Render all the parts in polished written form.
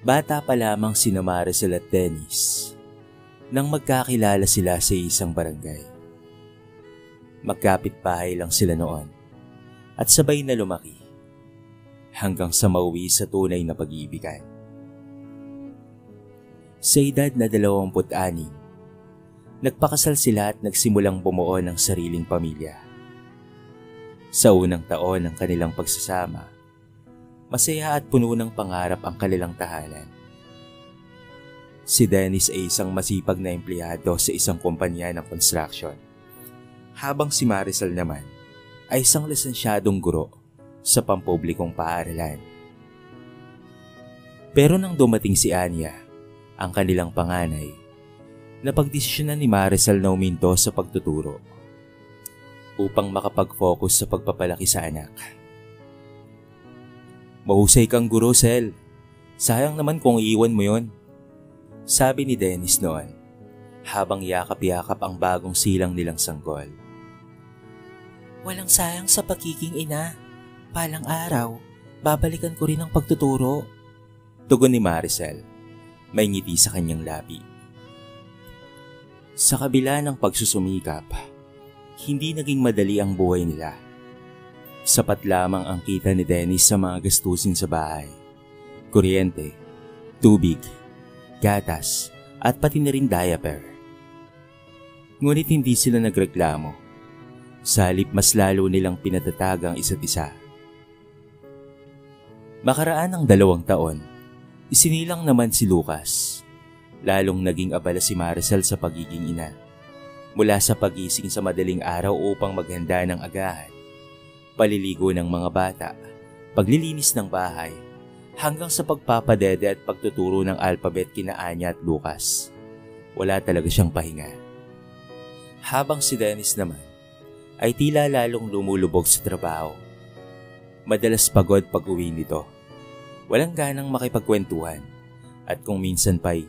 Bata pa lamang sina Maricel at Dennis nang magkakilala sila sa isang barangay. Magkapit-bahay lang sila noon at sabay na lumaki hanggang sa mauwi sa tunay na pag-iibigan. Sa edad na 26, nagpakasal sila at nagsimulang bumuo ng sariling pamilya. Sa unang taon ng kanilang pagsasama, masaya at puno ng pangarap ang kanilang tahanan. Si Dennis ay isang masipag na empleyado sa isang kumpanya ng construction, habang si Maricel naman ay isang lisensyadong guro sa pampublikong paaralan. Pero nang dumating si Anya, ang kanilang panganay, napagdesisyonan ni Maricel na uminto sa pagtuturo upang makapag-focus sa pagpapalaki sa anak. "Mahusay kang guro, Sel. Sayang naman kung iiwan mo yon," sabi ni Dennis noon habang yakap-yakap ang bagong silang nilang sanggol. "Walang sayang sa pagiging ina. Palang araw, babalikan ko rin ang pagtuturo," tugon ni Maricel, may ngiti sa kanyang labi. Sa kabila ng pagsusumikap, hindi naging madali ang buhay nila. Sapat lamang ang kita ni Dennis sa mga gastusin sa bahay, kuryente, tubig, gatas, at pati na rin diaper. Ngunit hindi sila nagreklamo. Sa halip mas lalo nilang pinatatag ang isa't isa. Makaraan ng 2 taon, isinilang naman si Lucas. Lalong naging abala si Maricel sa pagiging ina. Mula sa pagising sa madaling araw upang maghanda ng agahan, paliligo ng mga bata, paglilinis ng bahay, hanggang sa pagpapadede at pagtuturo ng alphabet kina Anya at Lucas. Wala talaga siyang pahinga. Habang si Dennis naman ay tila lalong lumulubog sa trabaho. Madalas pagod pag-uwi nito. Walang ganang makipagkwentuhan at kung minsan pa'y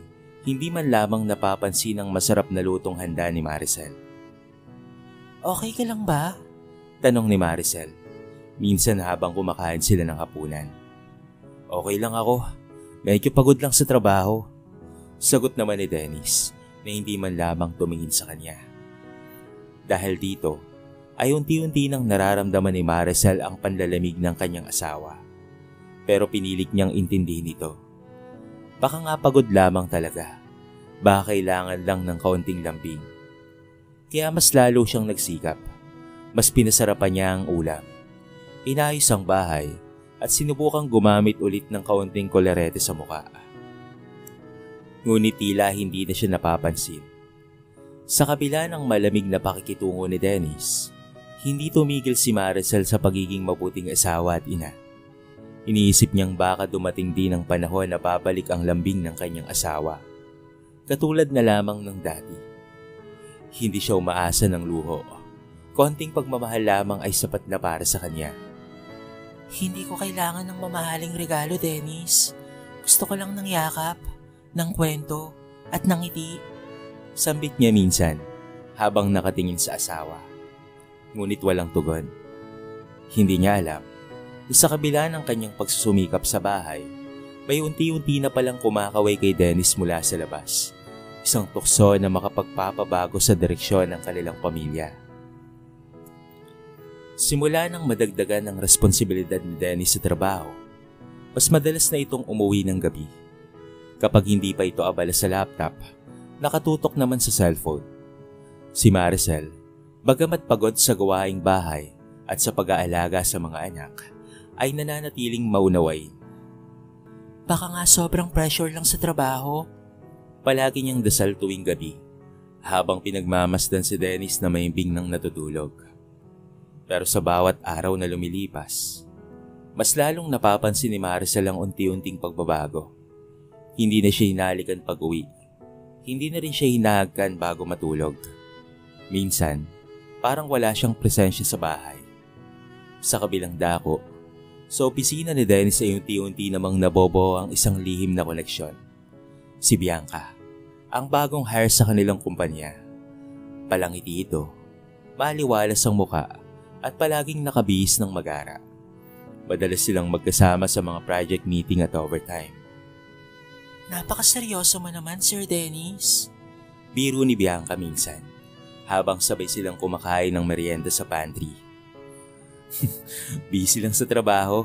hindi man lamang napapansin ang masarap na lutong handa ni Maricel. "Okay ka lang ba?" tanong ni Maricel, minsan habang kumakain sila ng hapunan. "Okay lang ako, medyo pagod lang sa trabaho," sagot naman ni Dennis na hindi man lamang tumingin sa kanya. Dahil dito ay unti-unti nang nararamdaman ni Maricel ang panlalamig ng kanyang asawa. Pero pinilit niyang intindihin ito. Baka nga pagod lamang talaga. Baka kailangan lang ng kaunting lambing. Kaya mas lalo siyang nagsikap. Mas pinasarapan niya ang ulam. Inayos ang bahay at sinubukang gumamit ulit ng kaunting kolerete sa mukha. Ngunit tila hindi na siya napapansin. Sa kabila ng malamig na pakikitungo ni Dennis, hindi tumigil si Maricel sa pagiging mabuting asawa at ina. Iniisip niyang baka dumating din ang panahon na babalik ang lambing ng kanyang asawa. Katulad na lamang ng dati. Hindi siya umaasa ng luho. Konting pagmamahal lamang ay sapat na para sa kanya. "Hindi ko kailangan ng mamahaling regalo, Dennis. Gusto ko lang ng yakap, ng kwento, at ng ngiti," sambit niya minsan habang nakatingin sa asawa. Ngunit walang tugon. Hindi niya alam na sa kabila ng kanyang pagsusumikap sa bahay, may unti-unti na palang kumakaway kay Dennis mula sa labas. Isang tukso na makapagpapabago sa direksyon ng kanilang pamilya. Simula nang madagdagan ng responsibilidad ni Dennis sa trabaho, mas madalas na itong umuwi ng gabi. Kapag hindi pa ito abala sa laptop, nakatutok naman sa cellphone. Si Maricel, bagamat pagod sa gawaing bahay at sa pag-aalaga sa mga anak, ay nananatiling maunawain. "Baka nga sobrang pressure lang sa trabaho," palagi niyang dasal tuwing gabi, habang pinagmamasdan si Dennis na maimbing ng natutulog. Pero sa bawat araw na lumilipas, mas lalong napapansin ni Maricel ang unti-unting pagbabago. Hindi na siya hinalikan pag-uwi. Hindi na rin siya hinahagkan bago matulog. Minsan, parang wala siyang presensya sa bahay. Sa kabilang dako, sa opisina ni Dennis ay unti-unti namang nabobo ang isang lihim na koneksyon. Si Bianca, ang bagong hire sa kanilang kumpanya. Palangiti ito, maliwalas ang muka at palaging nakabihis ng magara. Madalas silang magkasama sa mga project meeting at overtime. Napakaseryoso mo naman, Sir Dennis. Biro ni Bianca minsan, habang sabay silang kumakain ng merienda sa pantry. Busy lang sa trabaho,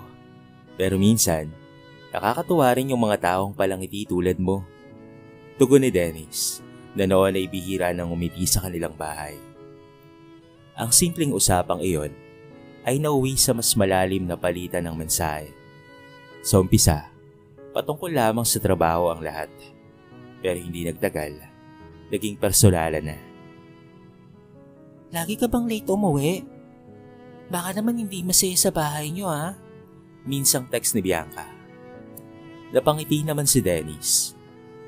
pero minsan, nakakatuwa rin yung mga taong palangiti tulad mo. Tugon ni Dennis, na noon ay bihira nang umiti sa kanilang bahay. Ang simpleng usapang iyon ay nauwi sa mas malalim na palitan ng mensahe. Sa umpisa, patungkol lamang sa trabaho ang lahat. Pero hindi nagtagal, naging personalan na. Lagi ka bang late umuwi? Baka naman hindi masaya sa bahay niyo ha? Minsang text ni Bianca. Napangiti naman si Dennis.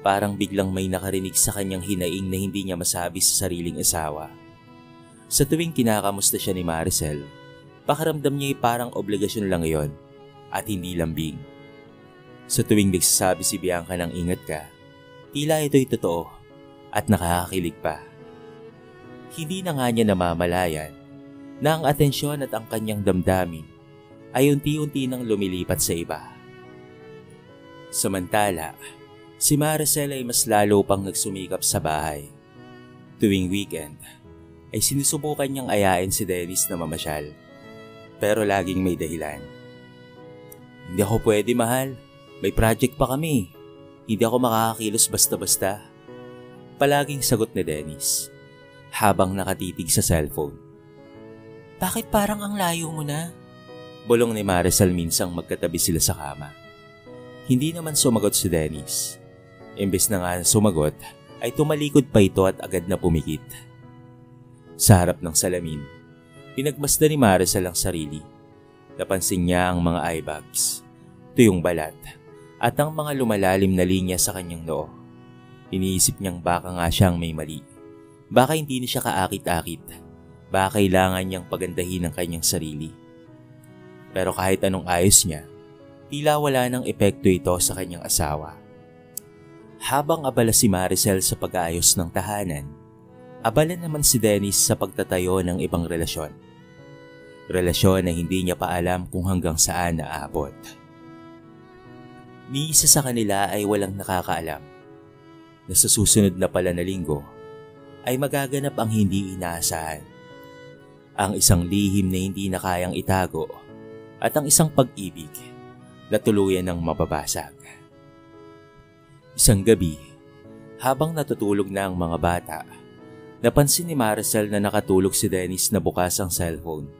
Parang biglang may nakarinig sa kanyang hinaing na hindi niya masabi sa sariling asawa. Sa tuwing kinakamusta siya ni Maricel, pakiramdam niya ay parang obligasyon lang iyon at hindi lambing. Sa tuwing nagsasabi si Bianca ng ingat ka, tila ito'y totoo at nakakakilig pa. Hindi na nga niya namamalayan na ang atensyon at ang kanyang damdamin ay unti-unti nang lumilipat sa iba. Samantala, si Maricel ay mas lalo pang nagsumikap sa bahay. Tuwing weekend, ay sinusubukan niyang ayain si Dennis na mamasyal. Pero laging may dahilan. Hindi ako pwede, mahal. May project pa kami. Hindi ako makakakilos basta-basta. Palaging sagot ni Dennis, habang nakatitig sa cellphone. Bakit parang ang layo mo na? Bulong ni Maricel minsang magkatabi sila sa kama. Hindi naman sumagot si Dennis. Imbes na nga sumagot, ay tumalikod pa ito at agad na pumikit. Sa harap ng salamin, pinagmasdan ni Maricel ang sarili. Napansin niya ang mga eye bags, tuyong balat, at ang mga lumalalim na linya sa kanyang noo. Iniisip niyang baka nga siyang may mali. Baka hindi na siya kaakit-akit. Baka kailangan niyang pagandahin ang kanyang sarili. Pero kahit anong ayos niya, tila wala nang epekto ito sa kanyang asawa. Habang abala si Maricel sa pag-aayos ng tahanan, abala naman si Dennis sa pagtatayo ng ibang relasyon. Relasyon na hindi niya pa alam kung hanggang saan naaabot. Ni isa sa kanila ay walang nakakaalam na sa susunod na pala na linggo ay magaganap ang hindi inaasahan. Ang isang lihim na hindi na kayang itago at ang isang pag-ibig na tuluyan ng mababasag. Isang gabi, habang natutulog na ang mga bata, napansin ni Maricel na nakatulog si Dennis na bukas ang cellphone.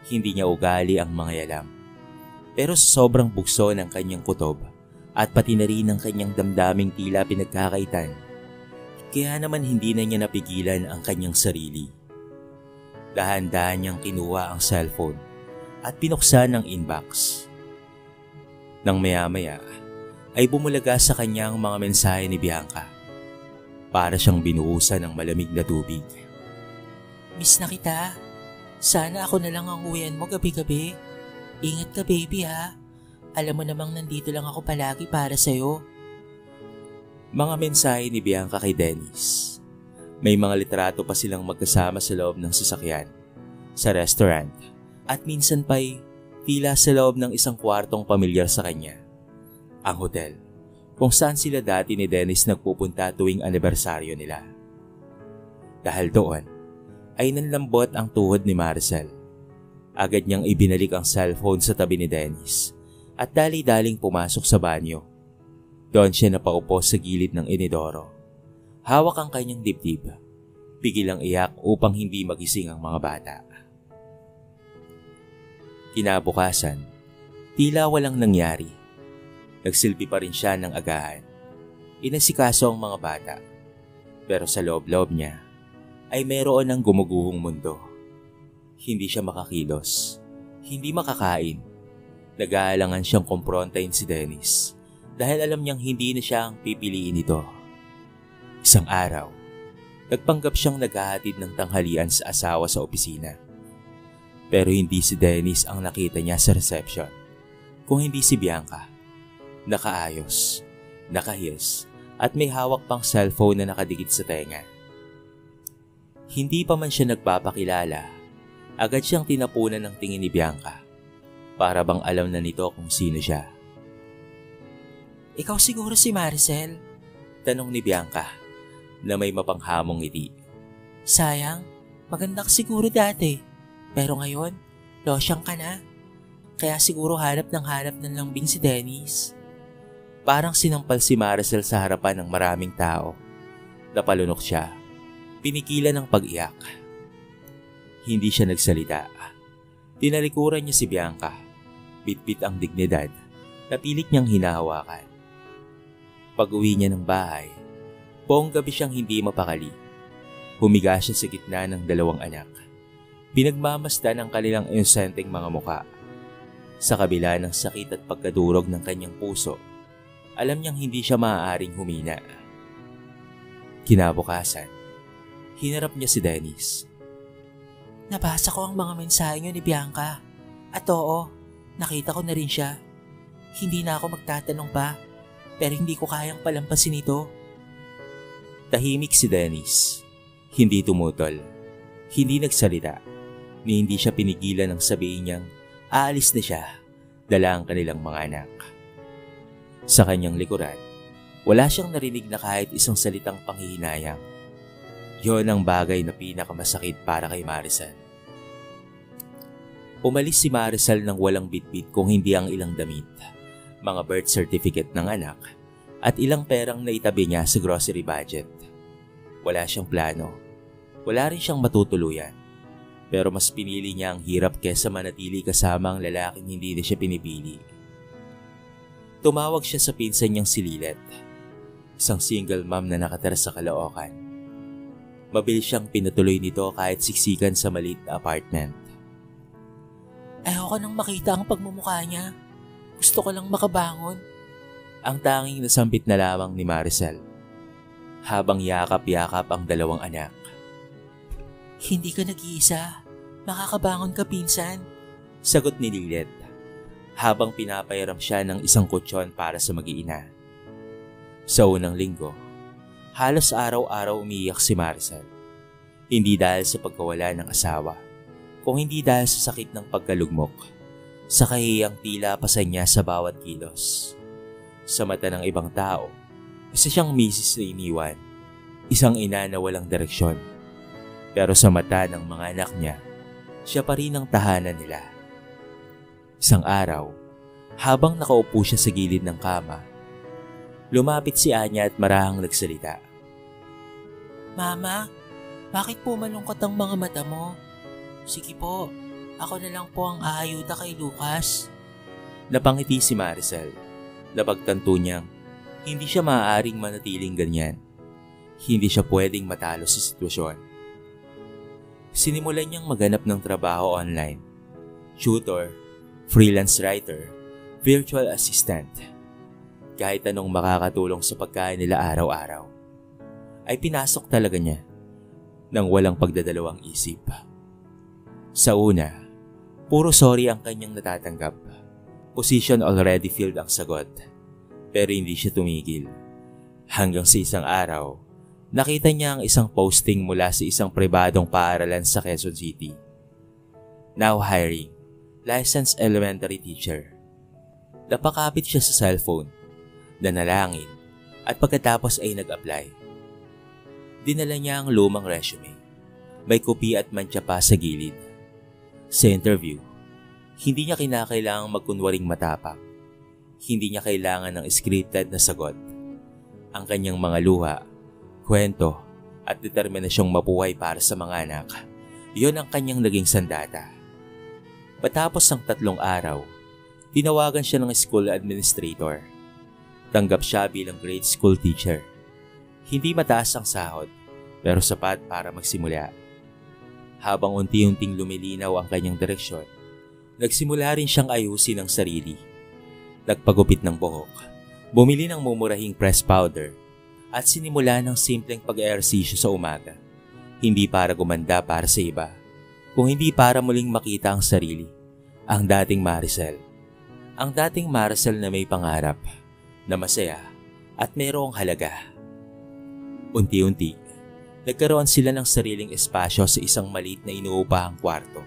Hindi niya ugali ang mga yalam. Pero sa sobrang bugso ng kanyang kutob at pati na rin ang kanyang damdaming tila pinagkakaitan, kaya naman hindi na niya napigilan ang kanyang sarili. Dahan-dahan niyang kinuha ang cellphone at pinuksan ang inbox. Nang maya-maya ay bumulaga sa kanyang mga mensahe ni Bianca. Para siyang binuhusan ng malamig na tubig. Miss na kita. Sana ako na lang ang uwian mo gabi-gabi. Ingat ka baby ha. Alam mo namang nandito lang ako palagi para sa'yo. Mga mensahe ni Bianca kay Dennis. May mga litrato pa silang magkasama sa loob ng sasakyan, sa restaurant, at minsan pa'y tila sa loob ng isang kwartong pamilyar sa kanya. Ang hotel, kung saan sila dati ni Dennis nagpupunta tuwing anibersaryo nila. Dahil doon, ay nanlambot ang tuhod ni Maricel. Agad niyang ibinalik ang cellphone sa tabi ni Dennis at dali-daling pumasok sa banyo. Doon siya napaupo sa gilid ng inidoro. Hawak ang kanyang dibdib. Pigil ang iyak upang hindi magising ang mga bata. Kinabukasan, tila walang nangyari. Nagsilbi pa rin siya ng agahan. Inasikaso ang mga bata. Pero sa loob-loob niya ay meron ng gumuguhong mundo. Hindi siya makakilos. Hindi makakain. Nag-aalangan siyang kumprontahin si Dennis dahil alam niyang hindi na siya ang pipiliin nito. Isang araw, nagpanggap siyang naghahatid ng tanghalian sa asawa sa opisina. Pero hindi si Dennis ang nakita niya sa reception, kung hindi si Bianca. Nakaayos, nakahils, at may hawak pang cellphone na nakadikit sa tenga. Hindi pa man siya nagpapakilala, agad siyang tinapunan ng tingin ni Bianca, para bang alam na nito kung sino siya. Ikaw siguro si Maricel? Tanong ni Bianca na may mapanghamong ngiti. Sayang, maganda ka siguro dati. Pero ngayon, losyang ka na. Kaya siguro hanap ng lambing si Dennis. Parang sinampal si Maricel sa harapan ng maraming tao. Napalunok siya. Pinigilan ng pag-iyak. Hindi siya nagsalita. Tinalikuran niya si Bianca. Bitbit ang dignidad na pilit niyang hinahawakan. Pag-uwi niya ng bahay, buong gabi siyang hindi mapakali. Humiga siya sa gitna ng dalawang anak. Pinagmamasdan ang kanilang inosenteng mga muka. Sa kabila ng sakit at pagkadurog ng kanyang puso, alam niyang hindi siya maaaring humina. Kinabukasan, hinarap niya si Dennis. Nabasa ko ang mga mensahe niyo ni Bianca. At oo, nakita ko na rin siya. Hindi na ako magtatanong pa, pero hindi ko kayang palampasin ito. Tahimik si Dennis. Hindi tumutol. Hindi nagsalita. Ni hindi siya pinigilan ng sabihin niyang aalis na siya, dala ang kanilang mga anak. Sa kanyang likuran, wala siyang narinig na kahit isang salitang panghihinayang. Yon ang bagay na pinakamasakit para kay Maricel. Umalis si Maricel nang walang bitbit kung hindi ang ilang damit, mga birth certificate ng anak, at ilang perang naitabi niya sa grocery budget. Wala siyang plano. Wala rin siyang matutuluyan. Pero mas pinili niya ang hirap kesa manatili kasama ang lalaking hindi na siya pinipili. Tumawag siya sa pinsan niyang si Lilet, isang single mom na nakatira sa Caloocan. Mabilis siyang pinatuloy nito kahit siksikan sa maliit na apartment. Ayoko nang makita ang pagmumukha niya. Gusto ko lang makabangon. Ang tanging nasampit na lamang ni Maricel, habang yakap-yakap ang dalawang anak. Hindi ka nag-iisa. Makakabangon ka, pinsan. Sagot ni Lilet, habang pinapairam siya ng isang kutsyon para sa mag-iina. Sa unang linggo, halos araw-araw umiiyak si Maricel. Hindi dahil sa pagkawala ng asawa, kung hindi dahil sa sakit ng pagkalugmok, sa kahiyang tila pasan niya sa bawat kilos. Sa mata ng ibang tao, isa siyang misis na iniwan, isang ina na walang direksyon. Pero sa mata ng mga anak niya, siya pa rin ang tahanan nila. Isang araw, habang nakaupo siya sa gilid ng kama, lumapit si Anya at marahang nagsalita. Mama, bakit po malungkot ang mga mata mo? Sige po, ako na lang po ang aayuda kay Lucas. Napangiti si Maricel. Napagtanto niyang hindi siya maaaring manatiling ganyan. Hindi siya pwedeng matalo sa sitwasyon. Sinimulan niyang maghanap ng trabaho online. Tutor, freelance writer, virtual assistant. Kahit anong makakatulong sa pagkain nila araw-araw, ay pinasok talaga niya nang walang pagdadalawang isip. Sa una, puro sorry ang kanyang natatanggap. Position already filled ang sagot, pero hindi siya tumigil. Hanggang sa isang araw, nakita niya ang isang posting mula sa isang pribadong paaralan sa Quezon City. Now hiring, licensed elementary teacher. Napakapit siya sa cellphone, nanalangin, at pagkatapos ay nag-apply. Dinala niya ang lumang resume. May kopi at mantsa pa sa gilid. Sa interview, hindi niya kinakailangang magkunwaring matapang. Hindi niya kailangan ng scripted na sagot. Ang kanyang mga luha, kwento at determinasyong mabuhay para sa mga anak, iyon ang kanyang naging sandata. Patapos ng 3 araw, tinawagan siya ng school administrator. Tanggap siya bilang grade school teacher. Hindi mataas ang sahod, pero sapat para magsimula. Habang unti-unting lumilinaw ang kanyang direksyon, nagsimula rin siyang ayusin ang sarili. Nagpagupit ng buhok, bumili ng mumurahing press powder, at sinimula ng simpleng pag-eehersisyo sa umaga. Hindi para gumanda para sa iba, kung hindi para muling makita ang sarili, ang dating Maricel. Ang dating Maricel na may pangarap, na masaya, at mayroong halaga. Unti-unti, nagkaroon sila ng sariling espasyo sa isang maliit na inuupahang kwarto.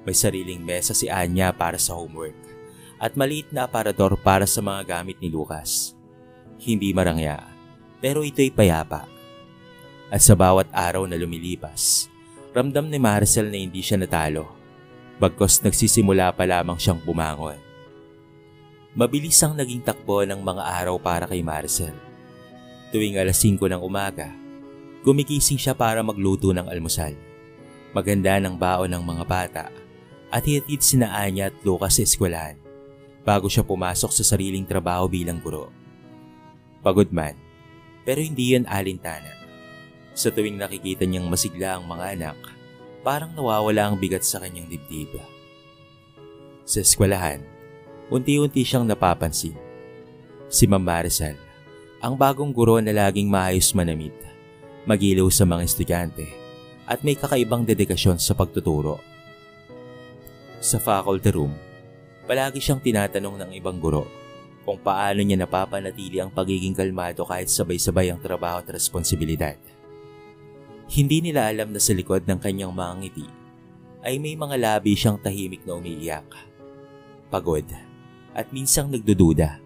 May sariling mesa si Anya para sa homework, at maliit na aparador para sa mga gamit ni Lucas. Hindi marangya, pero ito'y payapa. At sa bawat araw na lumilipas, ramdam ni Maricel na hindi siya natalo, bagkos nagsisimula pa lamang siyang bumangon. Mabilis ang naging takbo ng mga araw para kay Maricel. Tuwing alas 5 ng umaga, gumigising siya para magluto ng almusal. Maganda ng baon ng mga bata at hihatid sina Anya at Lucas sa eskwelahan bago siya pumasok sa sariling trabaho bilang guro. Pagod man, pero hindi yan alintana. Sa tuwing nakikita niyang masigla ang mga anak, parang nawawala ang bigat sa kanyang dibdib. Sa eskwelahan, unti-unti siyang napapansin. Si Ma'am Maricel, ang bagong guro na laging maayos manamit, magilaw sa mga estudyante, at may kakaibang dedikasyon sa pagtuturo. Sa faculty room, palagi siyang tinatanong ng ibang guro kung paano niya napapanatili ang pagiging kalmado kahit sabay-sabay ang trabaho at responsibilidad. Hindi nila alam na sa likod ng kanyang mga ngiti ay may mga labi siyang tahimik na umiiyak, pagod, at minsang nagdududa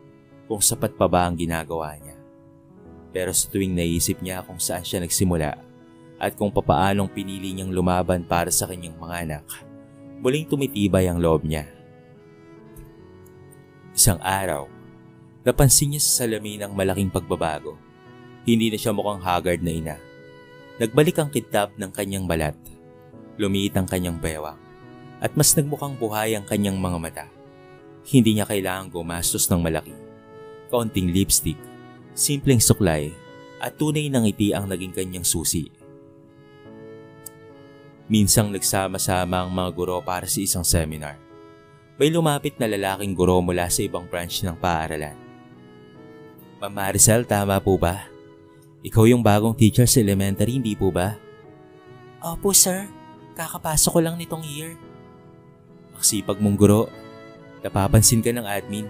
kung sapat pa ba ang ginagawa niya. Pero sa tuwing naisip niya kung saan siya nagsimula at kung papaanong pinili niyang lumaban para sa kanyang mga anak, muling tumitibay ang loob niya. Isang araw, napansin niya sa salamin ang malaking pagbabago. Hindi na siya mukhang haggard na ina. Nagbalik ang kitab ng kanyang balat, lumiit ang kanyang bewang, at mas nagmukhang buhay ang kanyang mga mata. Hindi niya kailangang gumastos ng malaki. Kaunting lipstick, simpleng suklay, at tunay na ngiti ang naging kanyang susi. Minsang nagsama-sama ang mga guro para sa isang seminar. May lumapit na lalaking guro mula sa ibang branch ng paaralan. Ma'am Maricel, tama po ba? Ikaw yung bagong teacher sa elementary, hindi po ba? Opo sir, kakapasok ko lang nitong year. Ang sipag mong guro. Napapansin ka ng admin.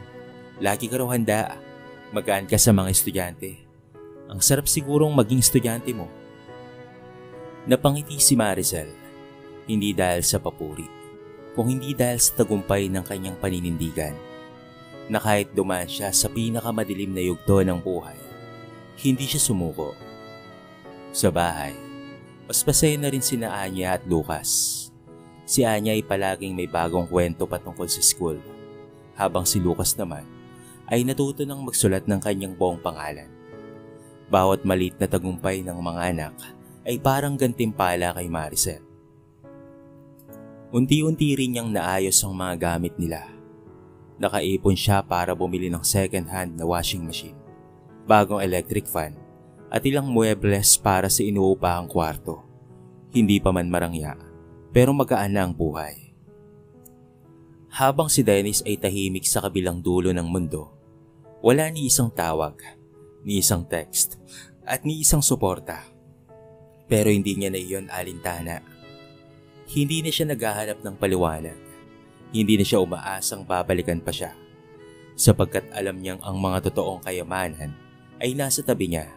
Lagi ka raw handa. Magaan ka sa mga estudyante. Ang sarap sigurong maging estudyante mo. Napangiti si Maricel. Hindi dahil sa papuri, kung hindi dahil sa tagumpay ng kanyang paninindigan. Na kahit dumaan siya sa pinakamadilim na yugto ng buhay, hindi siya sumuko. Sa bahay, mas masaya na rin sina Anya at Lucas. Si Anya ay palaging may bagong kwento patungkol sa school, habang si Lucas naman ay natuto ng magsulat ng kanyang buong pangalan. Bawat maliit na tagumpay ng mga anak ay parang gantimpala kay Maricel. Unti-unti rin niyang naayos ang mga gamit nila. Nakaipon siya para bumili ng second-hand na washing machine, bagong electric fan, at ilang muebles para sa inuupahang kwarto. Hindi pa man marangya, pero magaan na ang buhay. Habang si Dennis ay tahimik sa kabilang dulo ng mundo, wala ni isang tawag, ni isang text, at ni isang suporta. Pero hindi niya na iyon alintana. Hindi na siya naghahanap ng paliwanag. Hindi na siya umaasang babalikan pa siya, sapagkat alam niyang ang mga totoong kayamanan ay nasa tabi niya,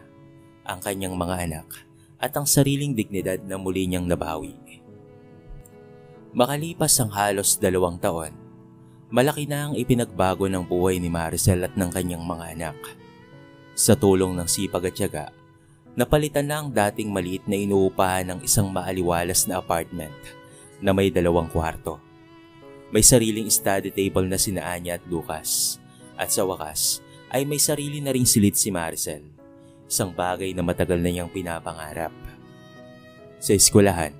ang kanyang mga anak at ang sariling dignidad na muli niyang nabawi. Makalipas ang halos 2 taon, malaki na ang ipinagbago ng buhay ni Maricel at ng kanyang mga anak. Sa tulong ng sipag at tiyaga, napalitan na ang dating maliit na inuupahan ng isang maaliwalas na apartment na may 2 kwarto. May sariling study table na sina Anya at Lucas, at sa wakas ay may sarili na ring silid si Maricel, isang bagay na matagal na niyang pinapangarap. Sa eskwelahan,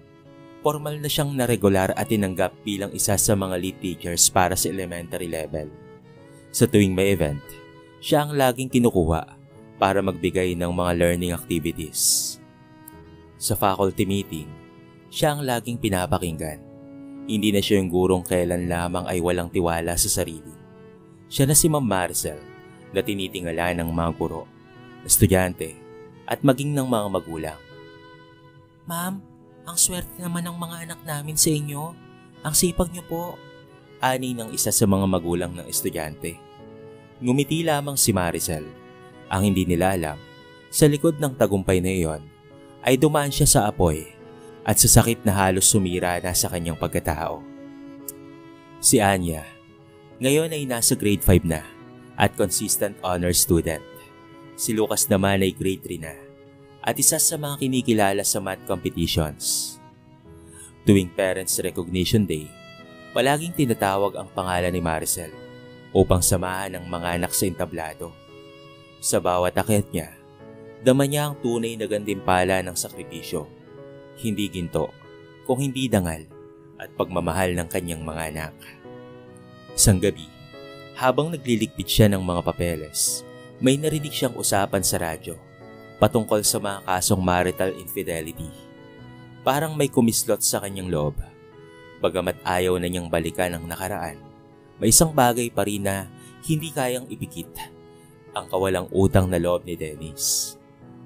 formal na siyang naregular at tinanggap bilang isa sa mga lead teachers para sa elementary level. Sa tuwing may event, siya ang laging kinukuha para magbigay ng mga learning activities. Sa faculty meeting, siya ang laging pinapakinggan. Hindi na siya yung gurong kailan lamang ay walang tiwala sa sarili. Siya na si Ma'am Maricel na tinitingala ng mga guro, estudyante, at maging ng mga magulang. Ma'am, ang swerte naman ng mga anak namin sa inyo. Ang sipag niyo po. Ani ng isa sa mga magulang ng estudyante. Ngumiti lamang si Maricel. Ang hindi nila alam, sa likod ng tagumpay na iyon, ay dumaan siya sa apoy at sa sakit na halos sumira na sa kanyang pagkatao. Si Anya, ngayon ay nasa grade 5 na at consistent honor student. Si Lucas naman ay grade 3 na at isa sa mga kinikilala sa math competitions. Tuwing Parents Recognition Day, palaging tinatawag ang pangalan ni Maricel upang samahan ang mga anak sa entablado. Sa bawat akyat niya, dama niya ang tunay na gantimpala ng sakripisyo, hindi ginto, kung hindi dangal at pagmamahal ng kanyang mga anak. Isang gabi, habang nagliligpit siya ng mga papeles, may narinig siyang usapan sa radyo patungkol sa mga kasong marital infidelity. Parang may kumislot sa kanyang loob. Bagamat ayaw na niyang balikan ang nakaraan, may isang bagay pa rin na hindi kayang ipikit. Ang kawalang utang na loob ni Dennis.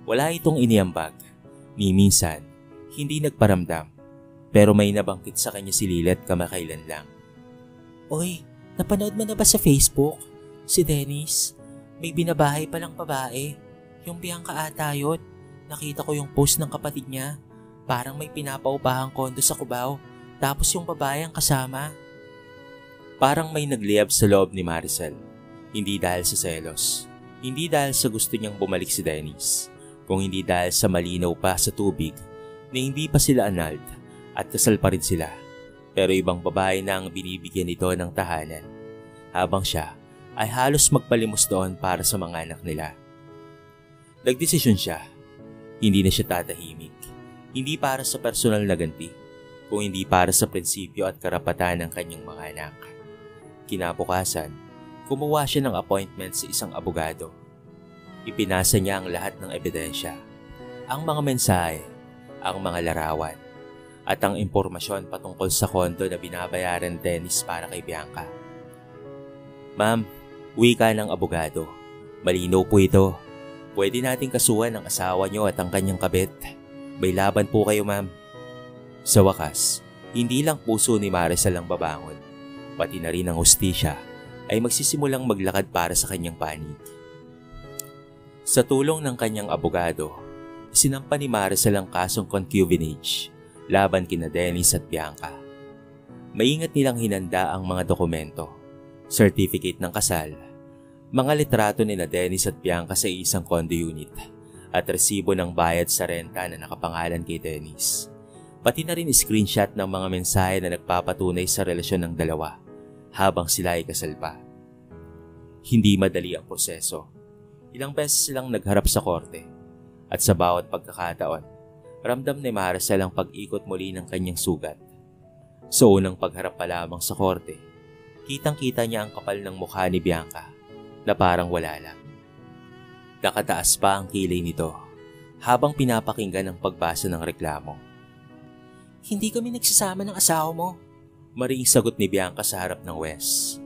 Wala itong iniambag, ni minsan, hindi nagparamdam, pero may nabangkit sa kanya si Lilet kamakailan lang. Oy, napanood mo na ba sa Facebook? Si Dennis, may binabahay palang babae. Yung Bianca ata yun. Nakita ko yung post ng kapatid niya. Parang may pinapaubahang kondo sa Cubao, tapos yung babae ang kasama. Parang may nagliyab sa loob ni Maricel. Hindi dahil sa selos, hindi dahil sa gusto niyang bumalik si Dennis, kung hindi dahil sa malinaw pa sa tubig na hindi pa sila annulled at kasal pa rin sila. Pero ibang babae na ang binibigyan nito ng tahanan, habang siya ay halos magpalimos doon para sa mga anak nila. Nagdesisyon siya, hindi na siya tatahimik. Hindi para sa personal na ganti, kung hindi para sa prinsipyo at karapatan ng kanyang mga anak. Kinabukasan, kumuha siya ng appointment sa isang abogado. Ipinasa niya ang lahat ng ebidensya, ang mga mensahe, ang mga larawan, at ang impormasyon patungkol sa kondo na binabayaran ni Dennis para kay Bianca. Ma'am, wika ng abogado, malinaw po ito. Pwede nating kasuhan ang asawa niyo at ang kanyang kabit. May laban po kayo, ma'am. Sa wakas, hindi lang puso ni Maricel ang babangon, pati na rin ang hustisya ay magsisimulang maglakad para sa kanyang panig. Sa tulong ng kanyang abogado, sinampa ni Maricel ang kasong concubinage laban kina Dennis at Bianca. Maingat nilang hinanda ang mga dokumento, certificate ng kasal, mga litrato ni Dennis at Bianca sa isang condo unit, at resibo ng bayad sa renta na nakapangalan kay Dennis. Pati na rin screenshot ng mga mensahe na nagpapatunay sa relasyon ng dalawa habang sila ay kasal pa. Hindi madali ang proseso. Ilang beses silang nagharap sa korte at sa bawat pagkakataon, ramdam ni Maricel ang pag-ikot muli ng kanyang sugat. Sa unang pagharap pa lamang sa korte, kitang-kita niya ang kapal ng mukha ni Bianca na parang wala lang. Nakataas pa ang kilay nito habang pinapakinggan ang pagbasa ng reklamo. Hindi kami nagsasama ng asawa mo, maring sagot ni Bianca sa harap ng Wes.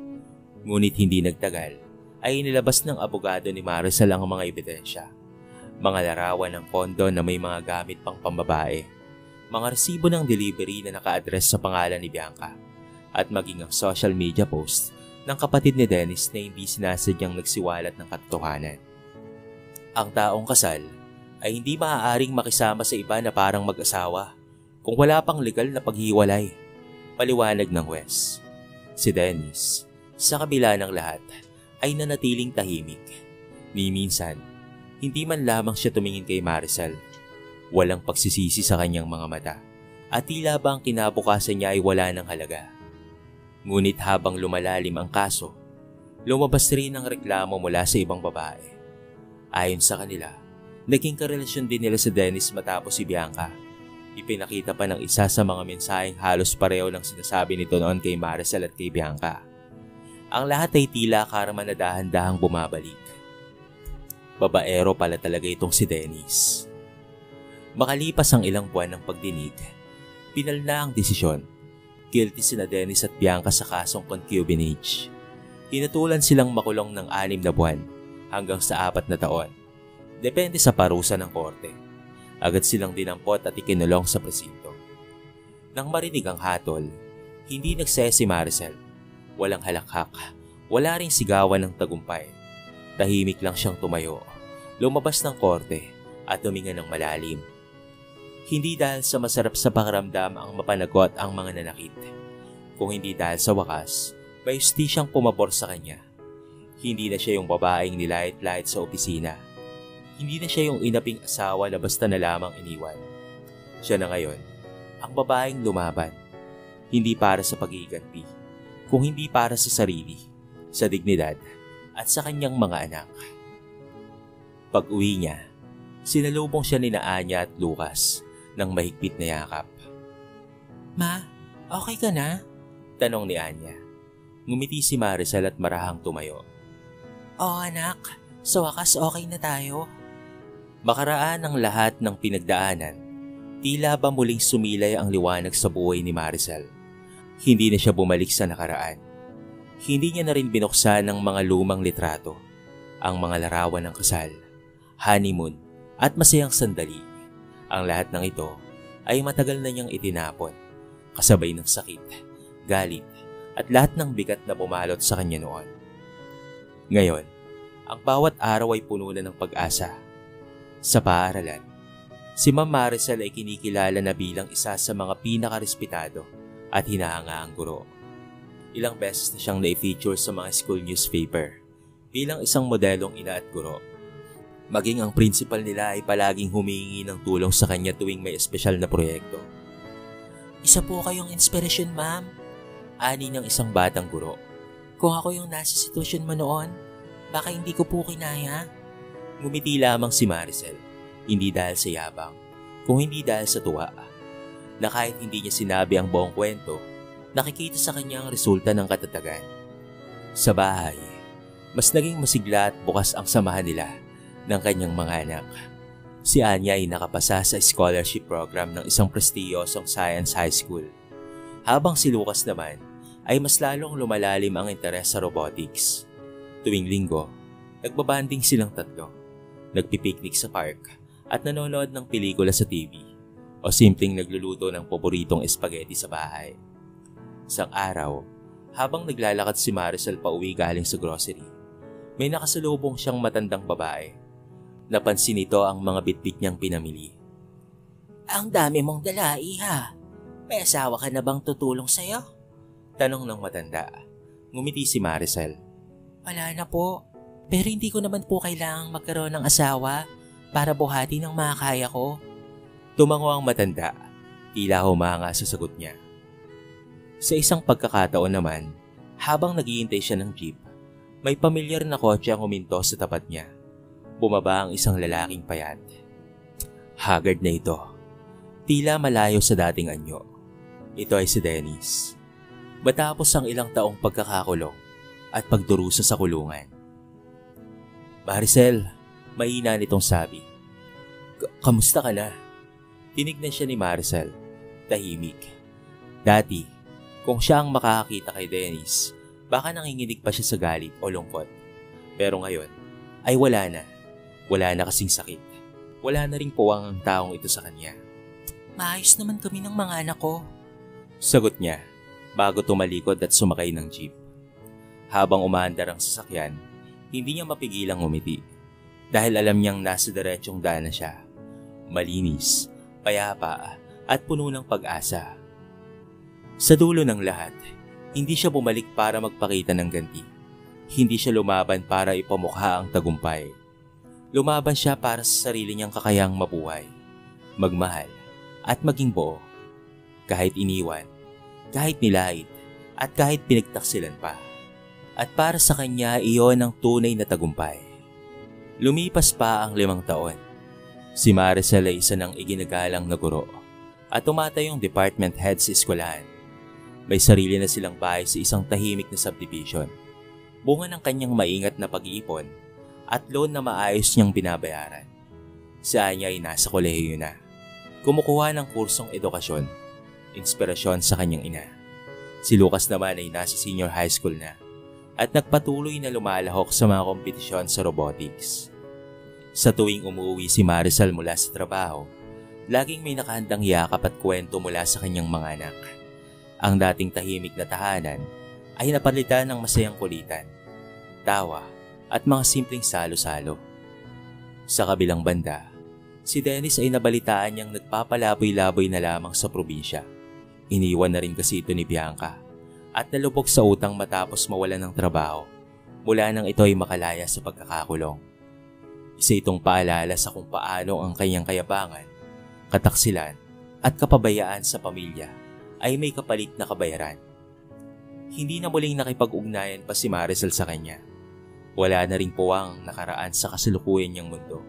Ngunit hindi nagtagal ay inilabas ng abogado ni Maricel ang mga ebidensya. Mga larawan ng kondo na may mga gamit pang pambabae, mga resibo ng delivery na naka-address sa pangalan ni Bianca, at maging ang social media post ng kapatid ni Dennis na hindi sinasadyang nagsiwalat ng katotohanan. Ang taong kasal ay hindi maaaring makisama sa iba na parang mag-asawa kung wala pang legal na paghiwalay, paliwanag ng Wes. Si Dennis, sa kabila ng lahat, ay nanatiling tahimik. Ni minsan, hindi man lamang siya tumingin kay Maricel. Walang pagsisisi sa kanyang mga mata, at tila ba ang kinabukasan niya ay wala ng halaga. Ngunit habang lumalalim ang kaso, lumabas rin ang reklamo mula sa ibang babae. Ayon sa kanila, naging karelasyon din nila sa Dennis matapos si Bianca. Ipinakita pa ng isa sa mga mensaheng halos pareho ng sinasabi nito noon kay Maricel at kay Bianca. Ang lahat ay tila karma na dahan-dahang bumabalik. Babaero pala talaga itong si Dennis. Makalipas ang ilang buwan ng pagdinig, pinal na ang desisyon. Guilty sina Dennis at Bianca sa kasong concubinage. Tinutulan silang makulong ng 6 na buwan hanggang sa 4 na taon. Depende sa parusa ng korte. Agad silang dinampot at ikinulong sa presinto. Nang marinig ang hatol, hindi nagsesi si Maricel. Walang halakhak, wala ring sigawan ng tagumpay. Tahimik lang siyang tumayo, lumabas ng korte at huminga ng malalim. Hindi dahil sa masarap sa pakiramdam ang mapanagot ang mga nanakit, kung hindi dahil sa wakas, may hustisyang pumabor sa kanya. Hindi na siya yung babaeng nilait-lait sa opisina. Hindi na siya yung inaping asawa na basta na lamang iniwan. Siya na ngayon, ang babaeng lumaban. Hindi para sa pagiganti, kung hindi para sa sarili, sa dignidad, at sa kanyang mga anak. Pag-uwi niya, sinalubong siya ni Anya at Lucas ng mahigpit na yakap. Ma, okay ka na? Tanong ni Anya. Ngumiti si Maricel at marahang tumayo. Oo anak, sa wakas okay na tayo. Makaraan ang lahat ng pinagdaanan, tila ba muling sumilay ang liwanag sa buhay ni Maricel. Hindi na siya bumalik sa nakaraan. Hindi niya na rin binuksan ng mga lumang litrato, ang mga larawan ng kasal, honeymoon, at masayang sandali. Ang lahat ng ito ay matagal na niyang itinapon, kasabay ng sakit, galit, at lahat ng bigat na bumalot sa kanya noon. Ngayon, ang bawat araw ay puno na ng pag-asa. Sa paaralan, si Ma'am Maricel ay kinikilala na bilang isa sa mga pinakarespetado at hinahangaang guro. Ilang beses na siyang na-feature sa mga school newspaper bilang isang modelong ina at guro. Maging ang principal nila ay palaging humihingi ng tulong sa kanya tuwing may espesyal na proyekto. Isa po kayong inspirasyon, ma'am. Ani ng isang batang guro. Kung ako yung nasa sitwasyon mo noon, baka hindi ko po kinaya. Ngumiti lamang si Maricel, hindi dahil sa yabang, kung hindi dahil sa tuwa, na kahit hindi niya sinabi ang buong kwento, nakikita sa kanya ang resulta ng katatagan. Sa bahay, mas naging masigla at bukas ang samahan nila ng kanyang mga anak. Si Anya ay nakapasa sa scholarship program ng isang prestiyosong science high school, habang si Lucas naman ay mas lalong lumalalim ang interes sa robotics. Tuwing linggo, nagbabanding silang tatlo. Nagpipiknik sa park at nanonood ng pelikula sa TV o simpleng nagluluto ng paboritong espaghetti sa bahay. Isang araw, habang naglalakad si Maricel pa uwi galing sa grocery, may nakasalubong siyang matandang babae. Napansin nito ang mga bitbit niyang pinamili. Ang dami mong dala, iha. May asawa ka na bang tutulong sa'yo? Tanong ng matanda. Ngumiti si Maricel. Wala na po. Pero hindi ko naman po kailangang magkaroon ng asawa para buhatin ang makakaya ko. Tumango ang matanda, tila humanga sa sagot niya. Sa isang pagkakataon naman, habang naghihintay siya ng jeep, may pamilyar na kotse ang huminto sa tapat niya. Bumaba ang isang lalaking payat. Haggard na ito. Tila malayo sa dating anyo. Ito ay si Dennis. Matapos ang ilang taong pagkakakulong at pagdurusa sa kulungan. Maricel, mahina nitong sabi. Kamusta ka na? Tinignan siya ni Maricel, tahimik. Dati, kung siya ang makakakita kay Dennis, baka nanginginig pa siya sa galit o lungkot. Pero ngayon, ay wala na. Wala na kasing sakit. Wala na ring puwang ang taong ito sa kanya. Maayos naman kami ng mga anak ko. Sagot niya, bago tumalikod at sumakay ng jeep. Habang umaandar ang sasakyan, hindi niya mapigilang ngumiti. Dahil alam niyang nasa diretsong daan na siya. Malinis, payapa, at puno ng pag-asa. Sa dulo ng lahat, hindi siya bumalik para magpakita ng ganti. Hindi siya lumaban para ipamukha ang tagumpay. Lumaban siya para sa sarili niyang kakayang mabuhay, magmahal, at maging buo. Kahit iniwan, kahit nilait, at kahit pinagtaksilan pa. At para sa kanya, iyon ang tunay na tagumpay. Lumipas pa ang 5 taon. Si Maricel ay isa ng iginagalang na guro at tumatayong department head sa eskwelahan. May sarili na silang bahay sa isang tahimik na subdivision. Bunga ng kanyang maingat na pag-iipon at loan na maayos niyang binabayaran. Si Anya ay nasa kolehiyo na. Kumukuha ng kursong edukasyon, inspirasyon sa kanyang ina. Si Lucas naman ay nasa senior high school na at nagpatuloy na lumalahok sa mga kompetisyon sa robotics. Sa tuwing umuwi si Maricel mula sa trabaho, laging may nakahandang yakap at kwento mula sa kanyang mga anak. Ang dating tahimik na tahanan ay napalitan ng masayang kulitan, tawa at mga simpleng salo-salo. Sa kabilang banda, si Dennis ay nabalitaan niyang nagpapalaboy-laboy na lamang sa probinsya. Iniwan na rin kasi ito ni Bianca at nalubog sa utang matapos mawalan ng trabaho mula nang ito ay makalaya sa pagkakakulong. Isa itong paalala sa kung paano ang kanyang kayabangan, kataksilan at kapabayaan sa pamilya ay may kapalit na kabayaran. Hindi na muling nakipag-ugnayan pa si Maricel sa kanya. Wala na ring puwang nakaraan sa kasalukuyan niyang mundo.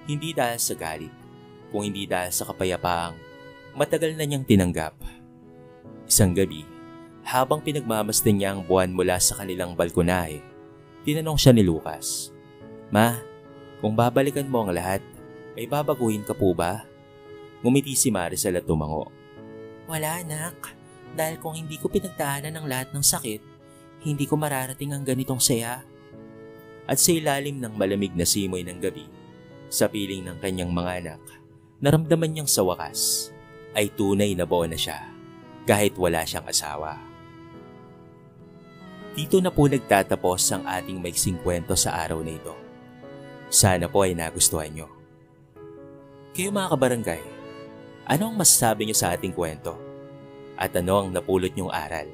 Hindi dahil sa galit, kung hindi dahil sa kapayapaang matagal na niyang tinanggap. Isang gabi, habang pinagmamasdan niya ang buwan mula sa kanilang balkonahe, tinanong siya ni Lucas, "Ma, kung babalikan mo ang lahat, ay babaguhin ka po ba?" Ngumiti si Maricel at tumango. Wala anak, dahil kung hindi ko pinagdaanan ang lahat ng sakit, hindi ko mararating ang ganitong saya. At sa ilalim ng malamig na simoy ng gabi, sa piling ng kanyang mga anak, naramdaman niyang sa wakas ay tunay na buo na siya kahit wala siyang asawa. Dito na po nagtatapos ang ating maiksing kwento sa araw na ito. Sana po ay nagustuhan nyo. Kayo mga kabarangay, ano ang masasabi nyo sa ating kwento? At ano ang napulot nyong aral?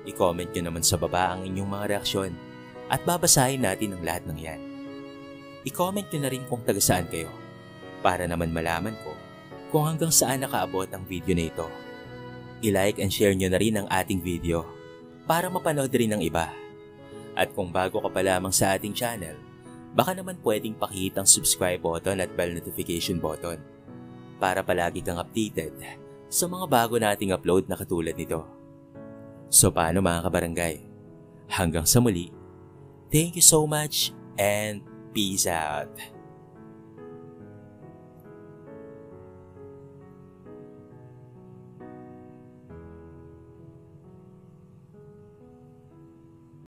I-comment nyo naman sa baba ang inyong mga reaksyon at babasahin natin ang lahat ng yan. I-comment nyo na rin kung taga saan kayo para naman malaman ko kung hanggang saan nakaabot ang video na ito. I-like and share nyo na rin ang ating video para mapanood rin ng iba. At kung bago ka pa lamang sa ating channel, baka naman pwedeng pakihit ang subscribe button at bell notification button para palagi kang updated sa mga bago nating upload na katulad nito. So paano mga kabarangay? Hanggang sa muli, thank you so much and peace out!